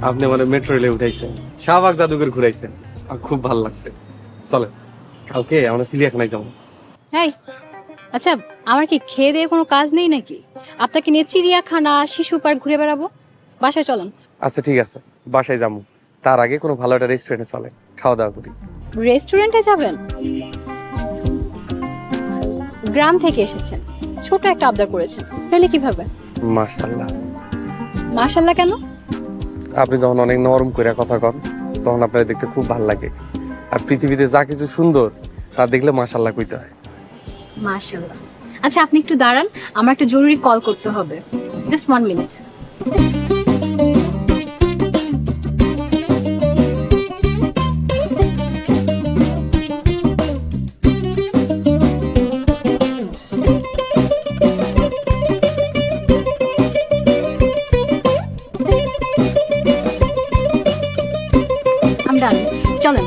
আপনি আমার মেট্রো রেলে উঠাইছেন, শাহবাগ জাদুঘর ঘুরাইছেন, আর খুব ভালো লাগছে। চলে কালকে আমরা চিড়িয়াখানায় যাবো। হ্যাঁ, আচ্ছা, আমার কি খেয়ে দিয়ে কোনো কাজ নেই নাকি? আপনাকে নিয়ে চিড়িয়াখানা, শিশু পার্ক ঘুরে বেড়াবো। বাসায় চলেন। আচ্ছা ঠিক আছে, বাসায় যাবো। তার আগে কোনো ভালো একটা রেস্টুরেন্টে চলে খাওয়া দাওয়া করি। রেস্টুরেন্টে যাবেন? গ্রাম থেকে এসেছেন, ছোট একটা আবদার করেছেন, পেলে কিভাবে? মাশাআল্লাহ। মাশাআল্লাহ কেন? আপনি যখন অনেক নরম করে কথা কন তখন আপনার দেখতে খুব ভালো লাগে। আর পৃথিবীতে যা কিছু সুন্দর তা দেখলে মাশাআল্লাহ কইতে হয়। মাশাআল্লাহ। আচ্ছা, আপনি একটু দাঁড়ান, আমার একটা জরুরি কল করতে হবে। Just 1 minute. I'm done. চলেন।